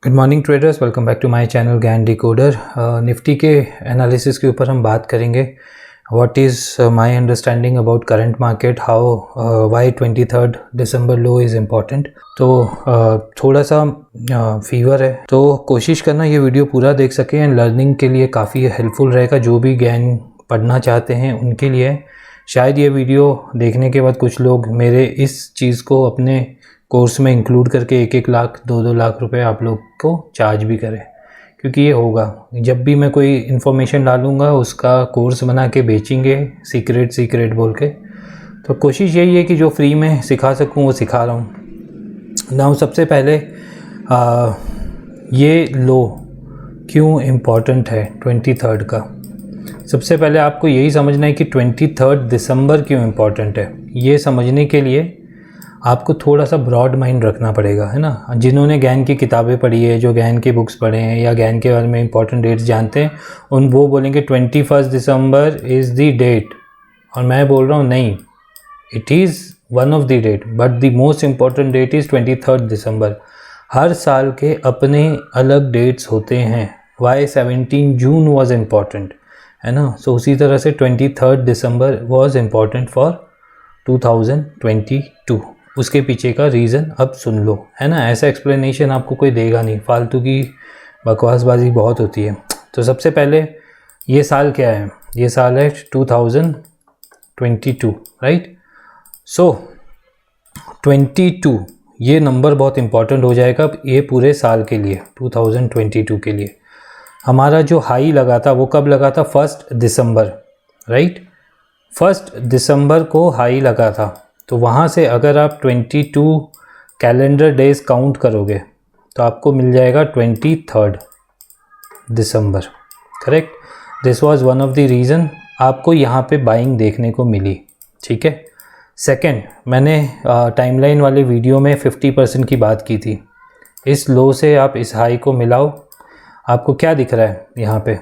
Good morning traders, welcome back to my channel Gyan decoder. Nifty के analysis के ऊपर हम बात करेंगे। What is my understanding about current market, how why 23 December low is important. तो थोड़ा सा फीवर है, तो कोशिश करना ये वीडियो पूरा देख सकें एंड लर्निंग के लिए काफ़ी हेल्पफुल रहेगा। जो भी ज्ञान पढ़ना चाहते हैं उनके लिए शायद ये वीडियो देखने के बाद कुछ लोग मेरे इस चीज़ को अपने कोर्स में इंक्लूड करके 1-1 लाख 2-2 लाख रुपए आप लोग को चार्ज भी करें, क्योंकि ये होगा जब भी मैं कोई इन्फॉर्मेशन डालूँगा उसका कोर्स बना के बेचेंगे सीक्रेट बोल के। तो कोशिश यही है कि जो फ्री में सिखा सकूँ वो सिखा रहा हूँ। नाउ सबसे पहले ये लो क्यों इम्पॉर्टेंट है 23 का। सबसे पहले आपको यही समझना है कि 23 दिसंबर क्यों इम्पॉर्टेंट है। ये समझने के लिए आपको थोड़ा सा ब्रॉड माइंड रखना पड़ेगा, है ना। जिन्होंने ज्ञान की किताबें पढ़ी है, जो ज्ञान की बुक्स पढ़े हैं या ज्ञान के बारे में इंपॉर्टेंट डेट्स जानते हैं, वो बोलेंगे 21 दिसंबर इज़ द डेट, और मैं बोल रहा हूँ नहीं, it is one of the date but the most important date is 23 December. हर साल के अपने अलग डेट्स होते हैं। वाई 17 जून वॉज इम्पॉर्टेंट, है ना। सो उसी तरह से 23 दिसंबर वॉज इम्पॉर्टेंट फॉर 2022। उसके पीछे का रीज़न अब सुन लो, है ना। ऐसा एक्सप्लेनेशन आपको कोई देगा नहीं, फालतू की बकवासबाजी बहुत होती है। तो सबसे पहले ये साल क्या है, ये साल है 2022, राइट। सो 22 ये नंबर बहुत इंपॉर्टेंट हो जाएगा अब ये पूरे साल के लिए, 2022 के लिए। हमारा जो हाई लगा था वो कब लगा था, 1 दिसंबर, राइट। 1 दिसंबर को हाई लगा था। तो वहाँ से अगर आप 22 कैलेंडर डेज काउंट करोगे तो आपको मिल जाएगा 23 दिसंबर, correct. This was one of the reason आपको यहाँ पे बाइंग देखने को मिली, ठीक है। सेकंड, मैंने टाइमलाइन वाले वीडियो में 50% की बात की थी। इस लो से आप इस हाई को मिलाओ, आपको क्या दिख रहा है यहाँ पे,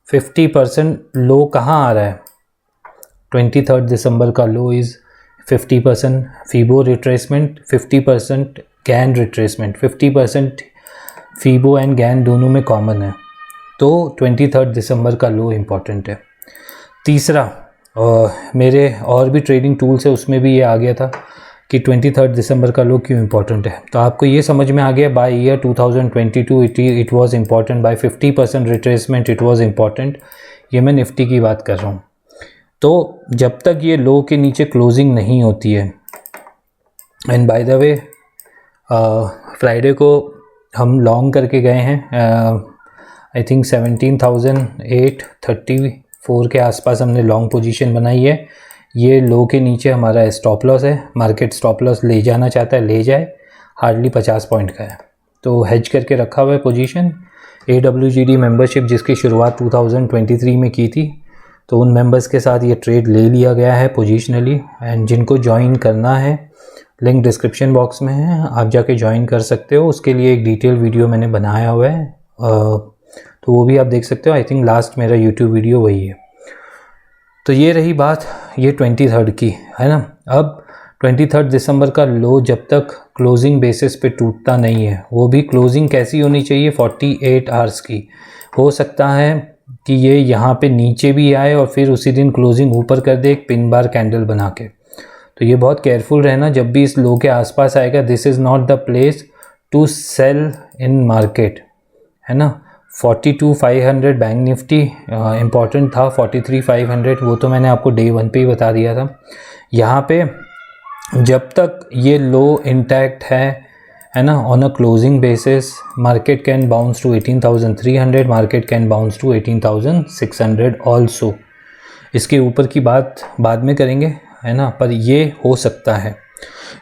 50% लो कहाँ आ रहा है। 23 दिसंबर का low is 50% Fibo retracement, 50% Gann retracement. 50% Fibo and Gann दोनों में कॉमन है, तो 23 दिसंबर का लो इम्पॉर्टेंट है। तीसरा, मेरे और भी ट्रेडिंग टूल्स है उसमें भी ये आ गया था कि 23 दिसंबर का लो क्यों इम्पॉर्टेंट है। तो आपको ये समझ में आ गया, by year 2022 it was important, by 50% retracement it was important. ये मैं निफ्टी की बात कर रहा हूँ। तो जब तक ये लो के नीचे क्लोजिंग नहीं होती है, and by the way Friday को हम लॉन्ग करके गए हैं, आई थिंक 17,834 के आसपास हमने लॉन्ग पोजीशन बनाई है। ये लो के नीचे हमारा स्टॉप लॉस है, मार्केट स्टॉप लॉस ले जाना चाहता है, ले जाए, हार्डली 50 पॉइंट का है, तो हेज करके रखा हुआ है पोजीशन। AWGD मेंबरशिप जिसकी शुरुआत 2023 में की थी, तो उन मेंबर्स के साथ ये ट्रेड ले लिया गया है पोजिशनली। एंड जिनको ज्वाइन करना है, लिंक डिस्क्रिप्शन बॉक्स में है, आप जाके ज्वाइन कर सकते हो। उसके लिए एक डिटेल वीडियो मैंने बनाया हुआ है, तो वो भी आप देख सकते हो। आई थिंक लास्ट मेरा यूट्यूब वीडियो वही है। तो ये रही बात ये 23 की, है ना। अब 23 दिसंबर का लो जब तक क्लोजिंग बेसिस पे टूटता नहीं है, वो भी क्लोजिंग कैसी होनी चाहिए, 48 आवर्स की। हो सकता है कि ये यहाँ पे नीचे भी आए और फिर उसी दिन क्लोजिंग ऊपर कर दे, एक पिन बार कैंडल बना के। तो ये बहुत केयरफुल रहना जब भी इस लो के आसपास आएगा। This is not the place to sell in market, है ना। 42,500 बैंक निफ्टी इम्पॉर्टेंट था, 43,500 वो तो मैंने आपको डे 1 पे ही बता दिया था। यहाँ पे जब तक ये लो इंटैक्ट है ना, on a closing basis market can bounce to 18,300, market can bounce to 18,600 also. इसके ऊपर की बात बाद में करेंगे, है ना, पर ये हो सकता है।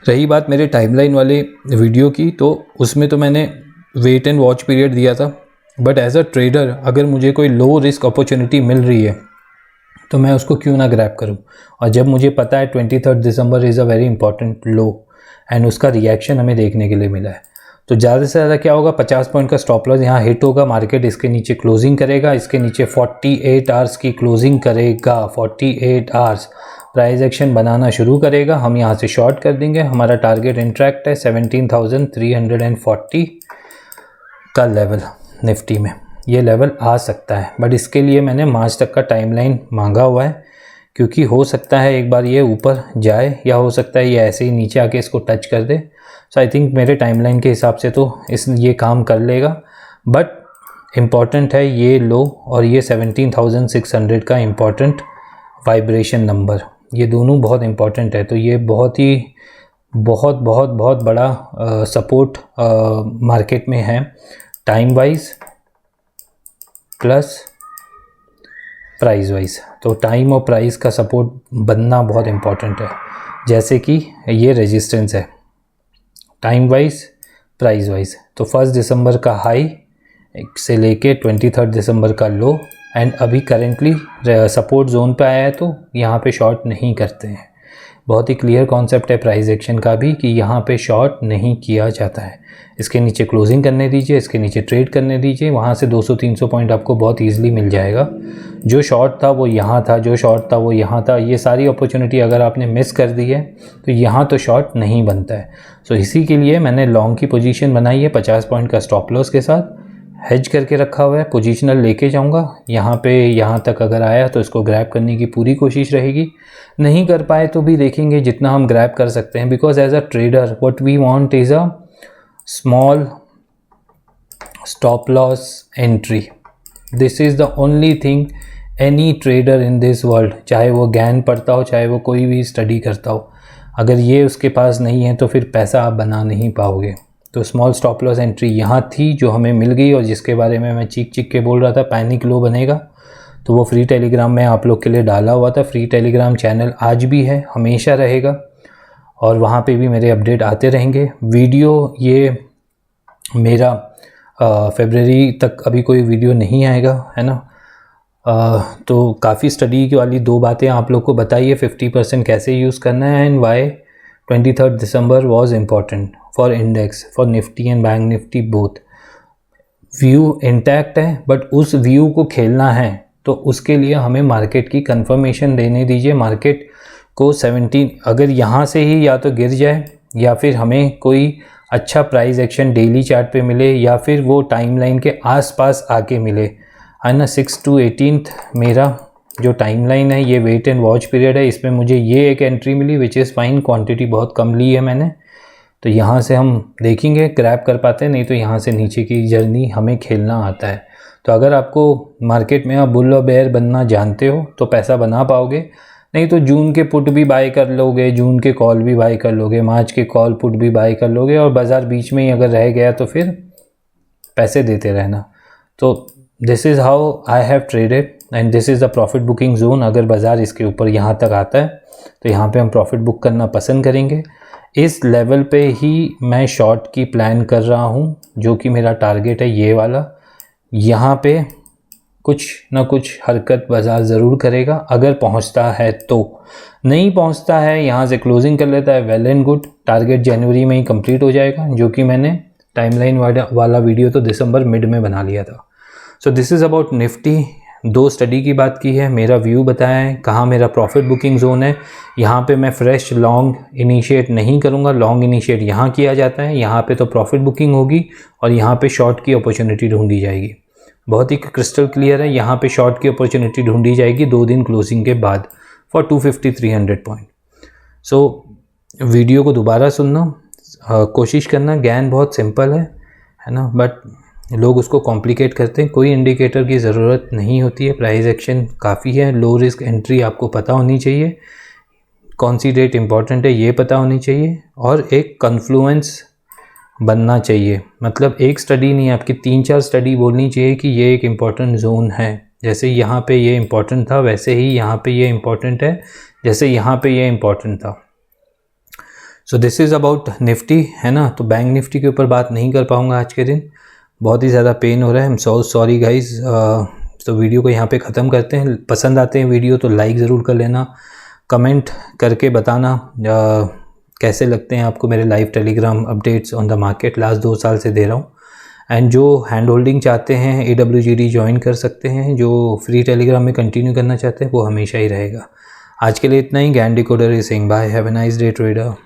रही बात मेरे टाइमलाइन वाले वीडियो की, तो उसमें तो मैंने वेट एंड वॉच पीरियड दिया था, बट एज अ ट्रेडर अगर मुझे कोई लो रिस्क अपॉर्चुनिटी मिल रही है तो मैं उसको क्यों ना ग्रैब करूं। और जब मुझे पता है 23 December is a very important low and उसका रिएक्शन हमें देखने के लिए मिला है, तो ज़्यादा से ज़्यादा क्या होगा, 50 पॉइंट का स्टॉप लॉस यहाँ हिट होगा, मार्केट इसके नीचे क्लोजिंग करेगा, इसके नीचे 48 आवर्स की क्लोजिंग करेगा। 48 आवर्स प्राइस एक्शन बनाना शुरू करेगा, हम यहाँ से शॉर्ट कर देंगे। हमारा टारगेट इंट्रैक्ट है 17,340 का लेवल निफ्टी में, ये लेवल आ सकता है, बट इसके लिए मैंने मार्च तक का टाइमलाइन मांगा हुआ है, क्योंकि हो सकता है एक बार ये ऊपर जाए या हो सकता है ये ऐसे ही नीचे आके इसको टच कर दे। सो आई थिंक मेरे टाइमलाइन के हिसाब से तो ये काम कर लेगा, बट इम्पॉर्टेंट है ये लो और ये 17,600 का इम्पॉर्टेंट वाइब्रेशन नंबर, ये दोनों बहुत इम्पॉर्टेंट है। तो ये बहुत ही बहुत बड़ा सपोर्ट मार्केट में है, time wise plus price wise. तो टाइम और प्राइस का सपोर्ट बनना बहुत इम्पॉर्टेंट है, जैसे कि ये रेजिस्टेंस है टाइम वाइज प्राइस वाइज। तो 1 दिसंबर का हाई से लेके 23 दिसंबर का लो, एंड अभी करेंटली सपोर्ट जोन पे आया है, तो यहाँ पे शॉर्ट नहीं करते हैं। बहुत ही क्लियर कॉन्सेप्ट है प्राइस एक्शन का भी कि यहाँ पे शॉर्ट नहीं किया जाता है। इसके नीचे क्लोजिंग करने दीजिए, इसके नीचे ट्रेड करने दीजिए, वहाँ से 200-300 पॉइंट आपको बहुत ईजिली मिल जाएगा। जो शॉर्ट था वो यहाँ था, जो शॉर्ट था वो यहाँ था, ये सारी अपॉर्चुनिटी अगर आपने मिस कर दी है तो यहाँ तो शॉर्ट नहीं बनता है। सो इसी के लिए मैंने लॉन्ग की पोजीशन बनाई है 50 पॉइंट का स्टॉप लॉस के साथ, हेज करके रखा हुआ है, पोजीशनल लेके जाऊंगा। यहाँ पे यहाँ तक अगर आया तो इसको ग्रैब करने की पूरी कोशिश रहेगी, नहीं कर पाए तो भी देखेंगे जितना हम ग्रैब कर सकते हैं, because as a trader what we want is a small stop loss entry. This is the only thing any trader in this world, चाहे वो ज्ञान पढ़ता हो, चाहे वो कोई भी स्टडी करता हो, अगर ये उसके पास नहीं है तो फिर पैसा आप बना नहीं पाओगे। तो स्मॉल स्टॉप लॉस एंट्री यहाँ थी जो हमें मिल गई, और जिसके बारे में मैं चीख के बोल रहा था पैनिक लो बनेगा, तो वो फ्री टेलीग्राम में आप लोग के लिए डाला हुआ था। फ्री टेलीग्राम चैनल आज भी है, हमेशा रहेगा, और वहाँ पे भी मेरे अपडेट आते रहेंगे। वीडियो ये मेरा फरवरी तक अभी कोई वीडियो नहीं आएगा, है ना। तो काफ़ी स्टडी वाली 2 बातें आप लोग को बताइए, 50% कैसे यूज़ करना है, and why 23 December was important for index, for Nifty and Bank Nifty both. View intact है, बट उस व्यू को खेलना है तो उसके लिए हमें मार्केट की कंफर्मेशन देने दीजिए। मार्केट को 17 अगर यहाँ से ही या तो गिर जाए, या फिर हमें कोई अच्छा प्राइस एक्शन डेली चार्ट पे मिले, या फिर वो टाइमलाइन के आसपास आके मिले, है ना। 6 to 18 मेरा जो टाइमलाइन है, ये वेट एंड वॉच पीरियड है, इसमें मुझे ये एक एंट्री मिली विच इज़ फाइन, क्वांटिटी बहुत कम ली है मैंने। तो यहाँ से हम देखेंगे ग्रैब कर पाते हैं, नहीं तो यहाँ से नीचे की जर्नी हमें खेलना आता है। तो अगर आपको मार्केट में आप बुल और बेयर बनना जानते हो तो पैसा बना पाओगे, नहीं तो जून के पुट भी बाय कर लोगे, जून के कॉल भी बाय कर लोगे, मार्च के कॉल पुट भी बाय कर लोगे, और बाज़ार बीच में ही अगर रह गया तो फिर पैसे देते रहना। तो this is how I have traded and this is the profit booking zone. अगर बाज़ार इसके ऊपर यहाँ तक आता है तो यहाँ पे हम प्रॉफिट बुक करना पसंद करेंगे। इस लेवल पे ही मैं शॉर्ट की प्लान कर रहा हूँ, जो कि मेरा टारगेट है ये वाला। यहाँ पे कुछ ना कुछ हरकत बाज़ार ज़रूर करेगा, अगर पहुँचता है तो। नहीं पहुँचता है, यहाँ से क्लोजिंग कर लेता है, वेल एंड गुड, टारगेट जनवरी में ही कंप्लीट हो जाएगा, जो कि मैंने टाइमलाइन वाला वीडियो तो दिसंबर मिड में बना लिया था। So this is about Nifty. 2 study की बात की है, मेरा व्यू बताया है, कहाँ मेरा प्रॉफिट बुकिंग जोन है। यहाँ पे मैं फ्रेश लॉन्ग इनिशिएट नहीं करूँगा, लॉन्ग इनिशिएट यहाँ किया जाता है, यहाँ पे तो प्रॉफिट बुकिंग होगी और यहाँ पे शॉर्ट की अपॉर्चुनिटी ढूंढी जाएगी। बहुत ही क्रिस्टल क्लियर है, यहाँ पे शॉर्ट की अपॉर्चुनिटी ढूंढी जाएगी 2 दिन क्लोजिंग के बाद फॉर 250-300 पॉइंट। सो वीडियो को दोबारा सुनना, कोशिश करना। ज्ञान बहुत सिंपल है ना, बट लोग उसको कॉम्प्लिकेट करते हैं। कोई इंडिकेटर की ज़रूरत नहीं होती है, प्राइस एक्शन काफ़ी है। लो रिस्क एंट्री आपको पता होनी चाहिए, कौन सी डेट इंपॉर्टेंट है ये पता होनी चाहिए, और एक कन्फ्लुएंस बनना चाहिए। मतलब एक स्टडी नहीं, आपकी 3-4 स्टडी बोलनी चाहिए कि ये एक इम्पॉर्टेंट जोन है। जैसे यहाँ पे ये इम्पॉर्टेंट था, वैसे ही यहाँ पे ये इम्पॉर्टेंट है, जैसे यहाँ पे ये इम्पॉर्टेंट था। So this is about Nifty, है ना। तो बैंक निफ्टी के ऊपर बात नहीं कर पाऊँगा आज के दिन, बहुत ही ज़्यादा पेन हो रहा है। I am so sorry guys. तो वीडियो को यहाँ पे ख़त्म करते हैं। पसंद आते हैं वीडियो तो लाइक ज़रूर कर लेना, कमेंट करके बताना कैसे लगते हैं आपको मेरे live Telegram updates on the market. Last 2 साल से दे रहा हूँ। एंड जो हैंड होल्डिंग चाहते हैं AWGD ज्वाइन कर सकते हैं, जो फ्री टेलीग्राम में कंटिन्यू करना चाहते हैं वो हमेशा ही रहेगा। आज के लिए इतना ही। Gyan decoder is saying bye, have a nice day trader.